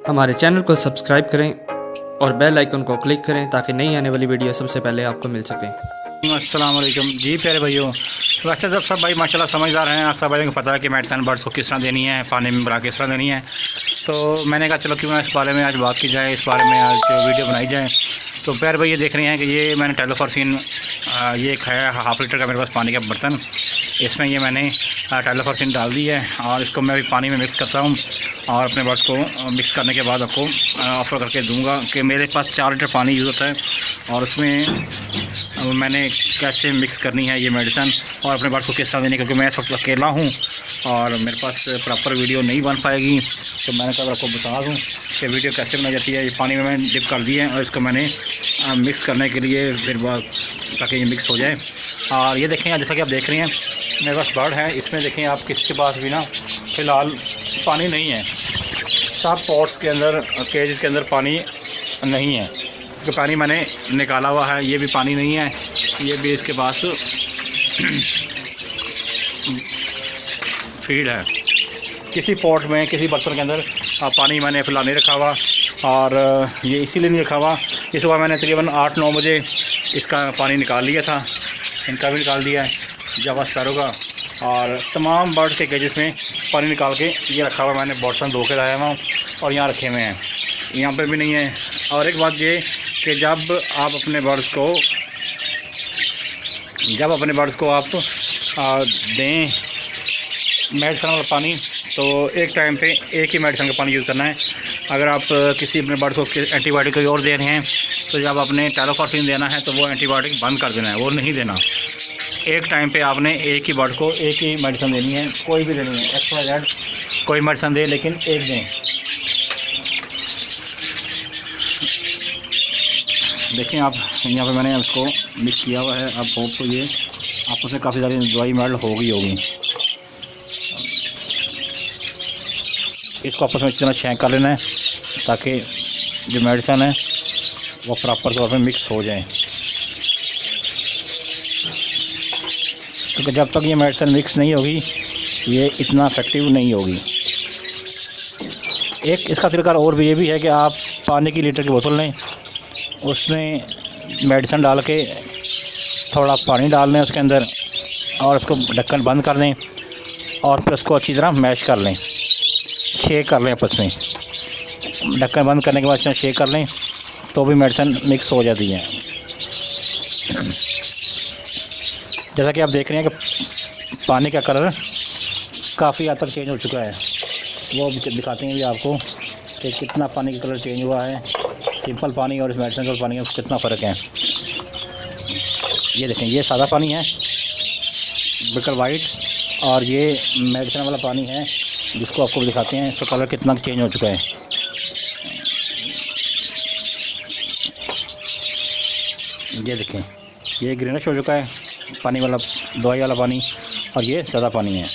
हमारे चैनल को सब्सक्राइब करें और बेल आइकन को क्लिक करें ताकि नई आने वाली वीडियो सबसे पहले आपको मिल सके। अस्सलाम वालेकुम जी प्यारे भाइयों। वैसे जब सब भाई माशाल्लाह समझदार हैं, आप सब भाई को पता है कि मेडिसिन बर्ड्स को किस तरह देनी है, पानी में मिला किस तरह देनी है। तो मैंने कहा चलो क्यों ना इस बारे में आज बात की जाए, इस बारे में आज वीडियो बनाई जाए। तो प्यारे भाई ये देख रहे हैं कि ये मैंने टेलोफॉर्सिन ये एक है हाफ लीटर का मेरे पास पानी का बर्तन, इसमें ये मैंने टेलोफॉर्सिन डाल दी है और इसको मैं अभी पानी में मिक्स करता हूँ और अपने बर्ड्स को मिक्स करने के बाद आपको ऑफर करके दूंगा कि मेरे पास 4 लीटर पानी यूज़ होता है और उसमें मैंने कैसे मिक्स करनी है ये मेडिसिन और अपने बर्ड्स को किस तरह देनी, क्योंकि मैं इस वक्त अकेला हूँ और मेरे पास प्रॉपर वीडियो नहीं बन पाएगी। तो मैंने कहा आपको बता दूँ कि वीडियो कैसे बनाई जाती है। ये पानी में मैंने डिप कर दिया है और इसको मैंने मिक्स करने के लिए फिर ताकि ये मिक्स हो जाए। और ये देखें जैसा कि आप देख रहे हैं मेरे पास बर्ड है, इसमें देखें आप किसके पास भी ना फ़िलहाल पानी नहीं है। सब पॉट्स के अंदर केजेस के अंदर पानी नहीं है, जो पानी मैंने निकाला हुआ है ये भी पानी नहीं है, ये भी इसके पास फीड है। किसी पॉट में किसी बर्तन के अंदर पानी मैंने फ़िलहाल नहीं रखा हुआ और ये इसीलिए नहीं रखा हुआ। इस सुबह मैंने तकरीबन 8-9 बजे इसका पानी निकाल लिया था, इनका भी निकाल दिया है, जावा स्पैरो का, और तमाम बर्ड के केजेस में पानी निकाल के ये रखा हुआ। मैंने बर्तन धो के लाया हुआ और यहाँ रखे हुए हैं, यहाँ पे भी नहीं है। और एक बात ये कि जब आप अपने बर्ड्स को आप दें मेडिसिन वाला पानी, तो एक टाइम पे एक ही मेडिसिन का पानी यूज़ करना है। अगर आप किसी अपने बर्ड्स को एंटीबायोटिक कोई और दे रहे हैं तो जब आपने टेलोफॉर्सिन देना है तो वो एंटीबायोटिक बंद कर देना है, वो नहीं देना। एक टाइम पे आपने एक ही बर्ड को एक ही मेडिसिन देनी है, कोई भी देनी है, XYZ कोई मेडिसिन दे लेकिन एक दें। देखें आप यहाँ पे मैंने इसको मिक्स किया हुआ है। अब होप तो ये आपस में काफ़ी सारी दवाई मेल्ट होगी। इसको आपस में इतना छेंक कर लेना है ताकि जो मेडिसिन है वो प्रॉपर तौर पे मिक्स हो जाए, क्योंकि जब तक ये मेडिसिन मिक्स नहीं होगी ये इतना इफेक्टिव नहीं होगी। एक इसका तरीका और भी ये भी है कि आप पानी की लीटर की बोतल लें, उसमें मेडिसिन डाल के थोड़ा पानी डाल दें उसके अंदर और उसको ढक्कन बंद कर दें और फिर उसको अच्छी तरह मैश कर लें, शेक कर लें आपस में। ढक्कन बंद करने के बाद इसमें शेक कर लें तो भी मेडिसिन मिक्स हो जाती है। जैसा कि आप देख रहे हैं कि पानी का कलर काफ़ी हद तक चेंज हो चुका है, वो दिखाते हैं भी आपको कि कितना पानी का कलर चेंज हुआ है। सिंपल पानी और इस मेडिसिन का पानी में कितना फ़र्क है। ये देखें, ये सादा पानी है बिल्कुल वाइट, और ये मेडिसिन वाला पानी है जिसको आपको दिखाते हैं इसका कलर कितना चेंज हो चुका है। ये देखें, ये ग्रीनिश हो चुका है पानी वाला, दवाई वाला पानी, और ये सादा पानी है।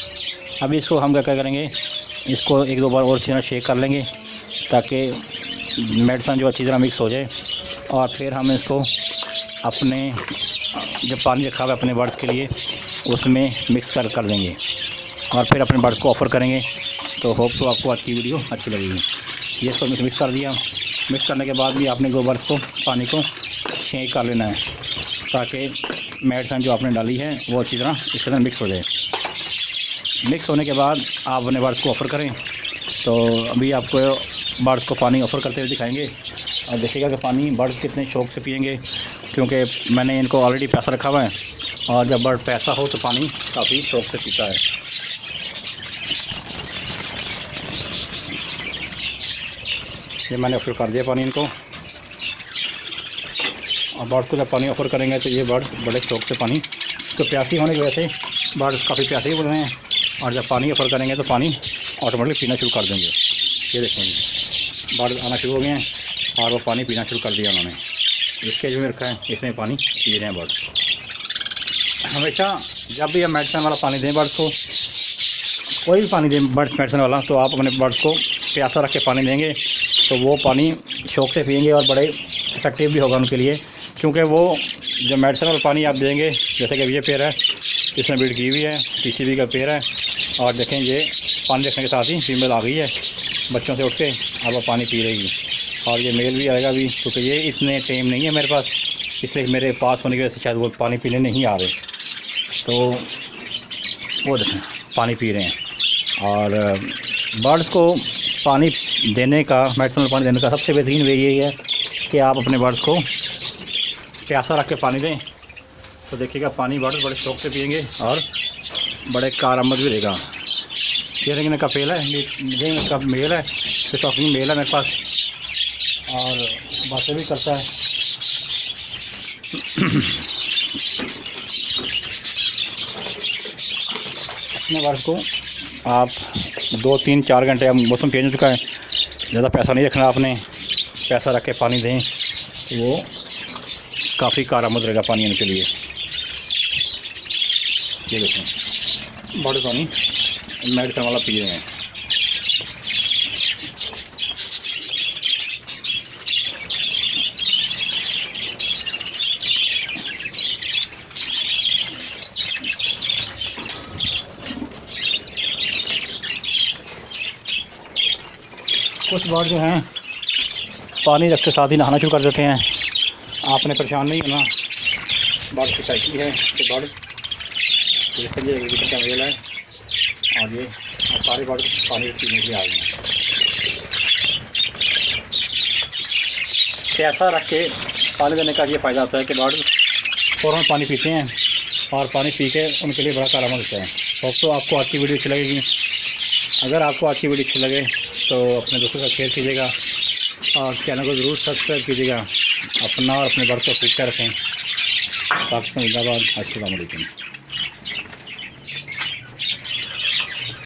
अभी इसको हम क्या करेंगे, इसको 1-2 बार और अच्छी तरह शेक कर लेंगे ताकि मेडिसिन जो अच्छी तरह मिक्स हो जाए, और फिर हम इसको अपने जो पानी रखा हुआ है अपने बर्ड्स के लिए उसमें मिक्स कर देंगे और फिर अपने बर्ड्स को ऑफ़र करेंगे। तो होप तो आपको आज की वीडियो अच्छी लगेगी। ये इसको मिक्स कर दिया, मिक्स करने के बाद भी आपने 2 बर्ड्स को पानी को शेक कर लेना है ताकि मेडिसिन जो आपने डाली है वो अच्छी तरह इसके अंदर मिक्स हो जाए। मिक्स होने के बाद आप अपने बर्ड्स को ऑफ़र करें। तो अभी आपको बर्ड्स को पानी ऑफ़र करते हुए दिखाएंगे और देखिएगा कि पानी बर्ड्स कितने शौक़ से पिएंगे, क्योंकि मैंने इनको ऑलरेडी प्यासा रखा हुआ है और जब बर्ड प्यासा हो तो पानी काफ़ी शौक़ से पीता है। ये मैंने ऑफ़र कर दिया पानी इनको, और बर्ड को जब पानी ऑफ़र करेंगे तो ये बर्ड बड़े शौक़ से पानी, तो प्यासी होने की वजह से बर्ड काफ़ी प्यासे ही बोल रहे हैं, और जब पानी ऑफ़र करेंगे तो पानी ऑटोमेटिक पीना शुरू कर देंगे। ये देखेंगे बर्ड आना शुरू हो गए हैं और वो पानी पीना शुरू कर दिया उन्होंने। इसके जो में रखा है इसमें पानी पी रहे हैं बर्ड। हमेशा जब भी हम मेडिसिन वाला पानी दें बर्ड्स को, कोई भी पानी दें बर्ड्स मेडिसिन वाला, तो आप अपने बर्ड्स को प्यासा रख के पानी देंगे तो वो पानी शौक़ से पिएंगे और बड़े इफेक्टिव भी होगा उनके लिए, क्योंकि वो जो मेडिसिन वाला पानी आप देंगे, जैसे कि ये पेड़ है इसमें ब्रीड की हुई है, TCB का पेड़ है, और देखें ये पानी रखने के साथ ही फीमेल आ गई है बच्चों से उठ के अब वो पानी पी रहेगी। और ये मेल भी आएगा भी, क्योंकि ये इतने टाइम नहीं है मेरे पास, इसलिए मेरे पास होने की वजह से शायद वो पानी पीने नहीं आ रहे। तो वो देखें पानी पी रहे हैं। और बर्ड्स को पानी देने का, मेडिसिनल पानी देने का सबसे बेहतरीन वे यही है कि आप अपने बर्ड्स को प्यासा रख के पानी दें। तो देखिएगा पानी बर्ड्स बड़े शौक से पिएंगे और बड़े कारआमद भी रहेगा। ये रिंगने का फेल है, रिंगने का मेल है, तो टॉकिंग मेल है मेरे पास और बातें भी करता है। अपने बर्ड्स को आप 2, 3, 4 घंटे, अब मौसम चेंज हो चुका है, ज़्यादा पैसा नहीं रखना आपने, पैसा रख के पानी दें तो वो काफ़ी कारआमद रहेगा पानी आने के लिए। ये देखें बर्ड पानी मेडिसिन वाला पी रहे हैं। कुछ बर्ड जो हैं पानी रखते साथ ही नहाना शुरू कर देते हैं। आपने परेशान नहीं होना, बर्ड की साइकिल है कि बर्ड का मेल है और ये सारे बर्ड पानी पीने के लिए आ गए हैं। प्यासा रख के पानी देने का ये फ़ायदा होता है कि बर्ड फ़ौरन पानी पीते हैं और पानी पी के उनके लिए बड़ा कारआमद होता है। दोस्तों आपको आज की वीडियो अच्छी लगेगी, अगर आपको आज की वीडियो अच्छी लगे तो अपने दोस्तों का शेयर कीजिएगा और चैनल को ज़रूर सब्सक्राइब कीजिएगा। अपना और अपने बर्ड को खूब ख्याल रखें। पाकिस्तान जिंदाबाद। अस्सलाम वालेकुम।